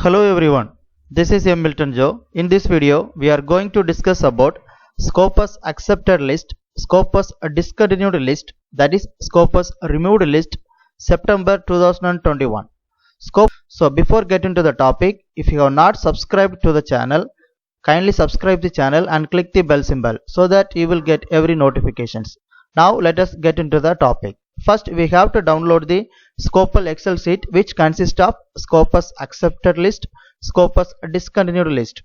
Hello everyone, this is M. Milton Joe. In this video, we are going to discuss about Scopus accepted list, Scopus discontinued list, that is Scopus removed list, September 2021. So before getting to the topic, if you have not subscribed to the channel, kindly subscribe the channel and click the bell symbol so that you will get every notifications. Now let us get into the topic. First, we have to download the Scopus Excel sheet, which consists of Scopus accepted list, Scopus discontinued list.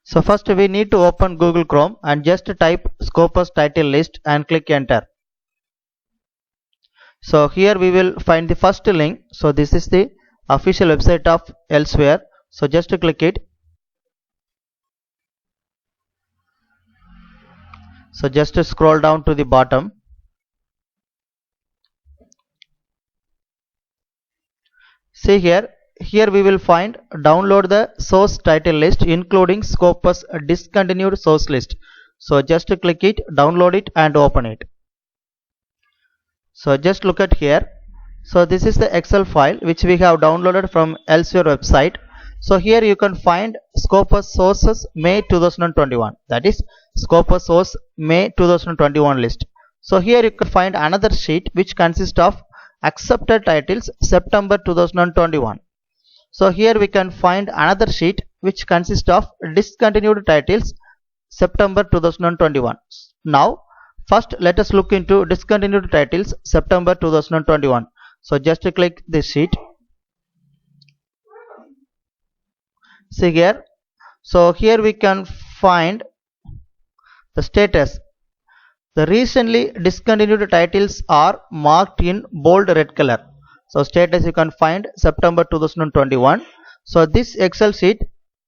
So first we need to open Google Chrome and just type Scopus title list and click enter. So here we will find the first link. So this is the official website of Elsewhere. So just click it. So just scroll down to the bottom. See here we will find download the source title list including Scopus discontinued source list. So just click it, download it and open it. So just look at here. So this is the Excel file which we have downloaded from Elsewhere website. So here you can find Scopus sources May 2021, that is Scopus source May 2021 list. So here you can find another sheet which consists of accepted titles September 2021. So here we can find another sheet which consists of discontinued titles September 2021. Now first let us look into discontinued titles September 2021. So just click this sheet. See here. So here we can find the status. The recently discontinued titles are marked in bold red color. So status you can find September 2021. So this Excel sheet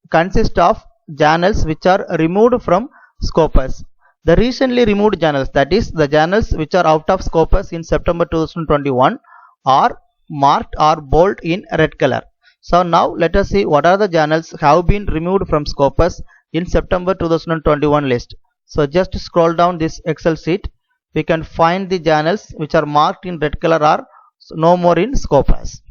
consists of journals which are removed from Scopus. The recently removed journals, that is the journals which are out of Scopus in September 2021, are marked or bold in red color. So now let us see what are the journals have been removed from Scopus in September 2021 list. So just scroll down this Excel sheet. We can find the journals which are marked in red color are no more in Scopus.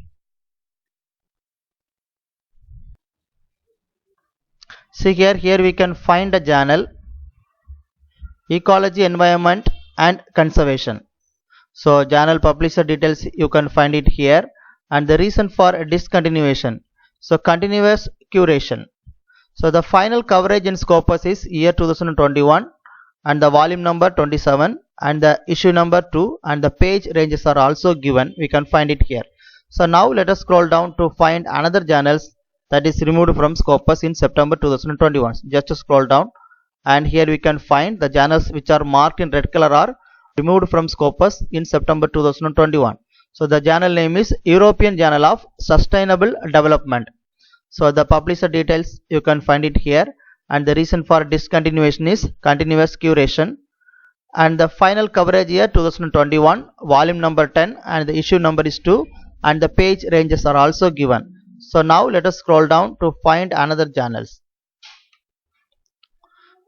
See here we can find a journal Ecology, Environment and Conservation. So journal publisher details you can find it here, and the reason for discontinuation. So continuous curation. So the final coverage in Scopus is year 2021 and the volume number 27 and the issue number 2 and the page ranges are also given. We can find it here. So now let us scroll down to find another journals that is removed from Scopus in September 2021. Just scroll down and here we can find the journals which are marked in red color are removed from Scopus in September 2021. So the journal name is European Journal of Sustainable Development. So the publisher details you can find it here, and the reason for discontinuation is continuous curation, and the final coverage year 2021, volume number 10 and the issue number is 2 and the page ranges are also given. So now let us scroll down to find another journals.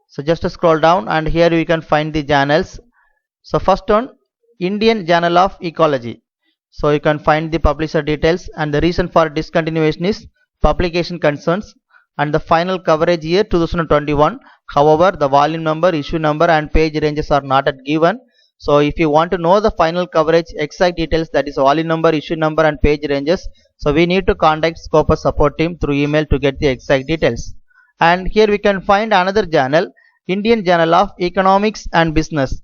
So just scroll down and here we can find the journals. So first one, Indian Journal of Ecology. So you can find the publisher details, and the reason for discontinuation is publication concerns, and the final coverage year 2021. However, the volume number, issue number and page ranges are not yet given. So if you want to know the final coverage exact details, that is volume number, issue number and page ranges, so we need to contact Scopus support team through email to get the exact details. And here we can find another journal, Indian Journal of Economics and Business.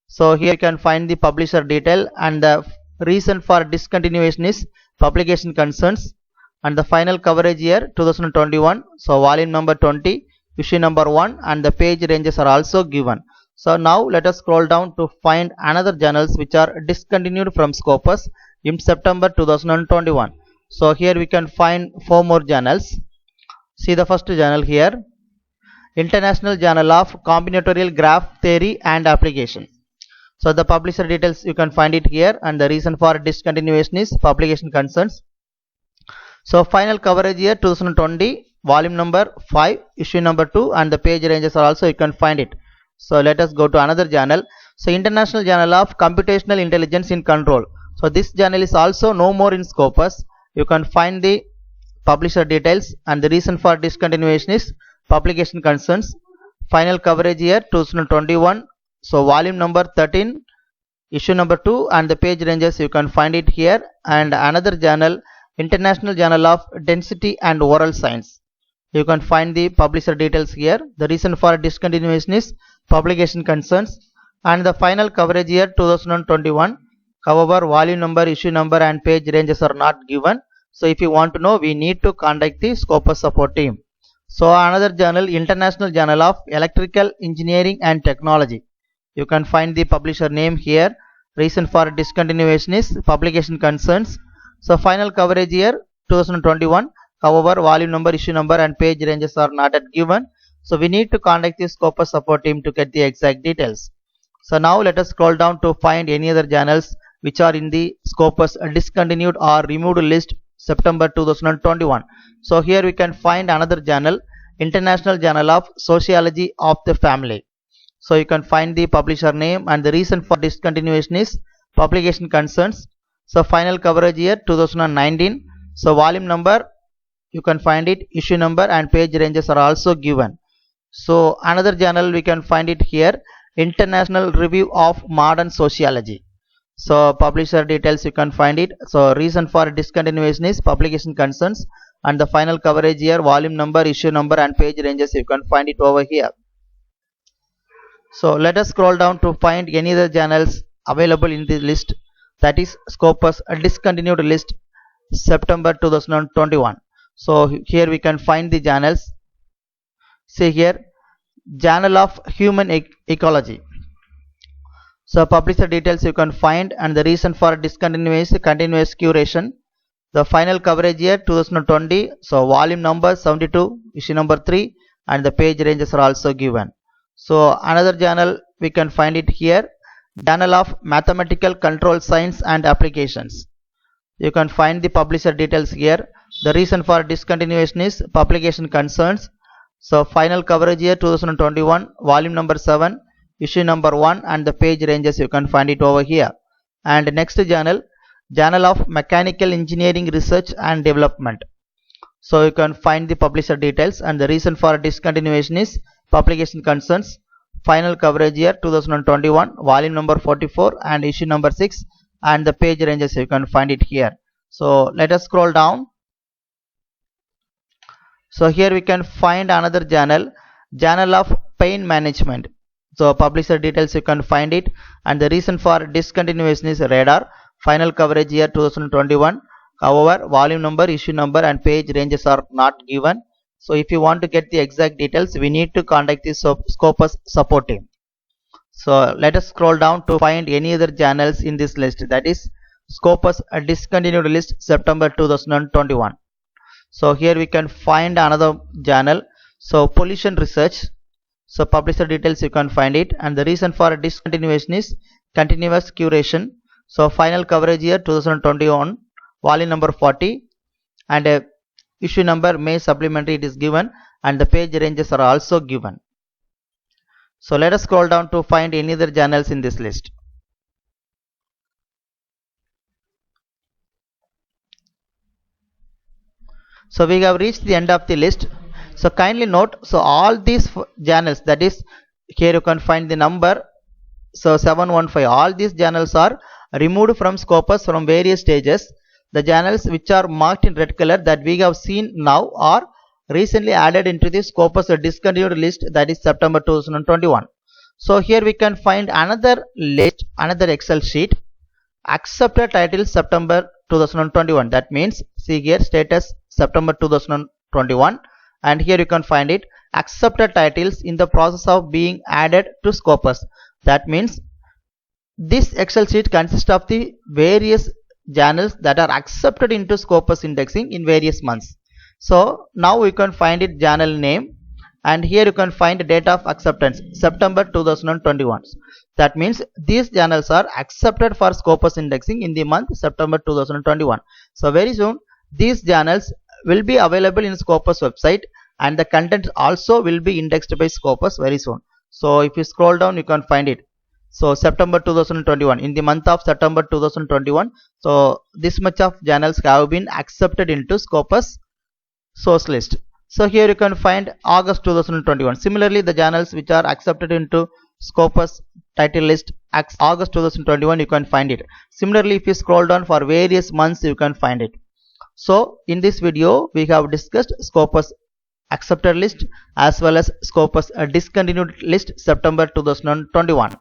So here you can find the publisher detail, and the reason for discontinuation is publication concerns, and the final coverage year 2021. So volume number 20, issue number 1 and the page ranges are also given. So now let us scroll down to find another journals which are discontinued from Scopus in September 2021. So here we can find 4 more journals. See the first journal here, International Journal of Combinatorial Graph Theory and Application. So the publisher details you can find it here, and the reason for discontinuation is publication concerns. So final coverage year 2020, volume number 5, issue number 2 and the page ranges are also you can find it. So let us go to another journal. So International Journal of Computational Intelligence in Control. So this journal is also no more in Scopus. You can find the publisher details, and the reason for discontinuation is publication concerns. Final coverage year 2021, so volume number 13, issue number 2, and the page ranges you can find it here. And another journal, International Journal of Density and Oral Science, you can find the publisher details here. The reason for discontinuation is publication concerns, and the final coverage year 2021. However, volume number, issue number, and page ranges are not given. So if you want to know, we need to contact the Scopus support team. So another journal, International Journal of Electrical Engineering and Technology, you can find the publisher name here. Reason for discontinuation is publication concerns. So final coverage year 2021. However, volume number, issue number, and page ranges are not yet given. So we need to contact the Scopus support team to get the exact details. So now let us scroll down to find any other journals which are in the Scopus discontinued or removed list September 2021. So here we can find another journal, International Journal of Sociology of the Family. So you can find the publisher name, and the reason for discontinuation is publication concerns. So final coverage year 2019. So volume number, you can find it, issue number, and page ranges are also given. So another journal we can find it here, International Review of Modern Sociology. So publisher details you can find it. So reason for discontinuation is publication concerns, and the final coverage year, volume number, issue number, and page ranges you can find it over here. So let us scroll down to find any other journals available in the list, that is Scopus discontinued list September 2021. So here we can find the journals. See here, Journal of Human Ecology. So publisher details you can find, and the reason for discontinuation is continuous curation. The final coverage year 2020. So volume number 72, issue number 3, and the page ranges are also given. So another journal we can find it here, Journal of Mathematical Control Science and Applications. You can find the publisher details here. The reason for discontinuation is publication concerns. So final coverage year 2021, volume number 7, issue number 1, and the page ranges you can find it over here. And next journal, Journal of Mechanical Engineering Research and Development. So you can find the publisher details, and the reason for discontinuation is publication concerns. Final coverage year 2021, volume number 44, and issue number 6, and the page ranges you can find it here. So let us scroll down. So here we can find another journal, Journal of Pain Management. So publisher details you can find it, and the reason for discontinuation is Radar. Final coverage year 2021. However, volume number, issue number, and page ranges are not given. So if you want to get the exact details, we need to contact the Scopus support team. So let us scroll down to find any other journals in this list, that is Scopus discontinued list September 2021. So here we can find another journal, so Pollution Research. So publisher details you can find it, and the reason for discontinuation is continuous curation. So final coverage year 2021, volume number 40, and issue number May supplementary it is given, and the page ranges are also given. So let us scroll down to find any other journals in this list. So we have reached the end of the list. So kindly note, so all these journals, that is here you can find the number, so 715, all these journals are removed from Scopus from various stages. The journals which are marked in red color that we have seen now are recently added into the Scopus discontinued list, that is September 2021. So here we can find another list, another Excel sheet, accepted titles September 2021. That means see here, status September 2021, and here you can find it, accepted titles in the process of being added to Scopus. That means this Excel sheet consists of the various journals that are accepted into Scopus indexing in various months. So now we can find it journal name, and here you can find the date of acceptance September 2021. That means these journals are accepted for Scopus indexing in the month September 2021. So very soon these journals will be available in Scopus website, and the content also will be indexed by Scopus very soon. So if you scroll down you can find it. So September 2021, in the month of September 2021, so this much of journals have been accepted into Scopus source list. So here you can find August 2021. Similarly, the journals which are accepted into Scopus title list August 2021, you can find it. Similarly, if you scroll down for various months, you can find it. So in this video we have discussed Scopus accepted list as well as Scopus discontinued list September 2021.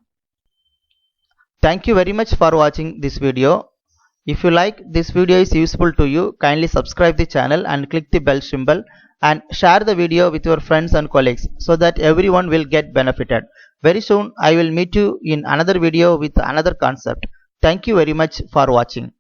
Thank you very much for watching this video. If you like this video is useful to you, kindly subscribe the channel and click the bell symbol and share the video with your friends and colleagues so that everyone will get benefited. Very soon I will meet you in another video with another concept. Thank you very much for watching.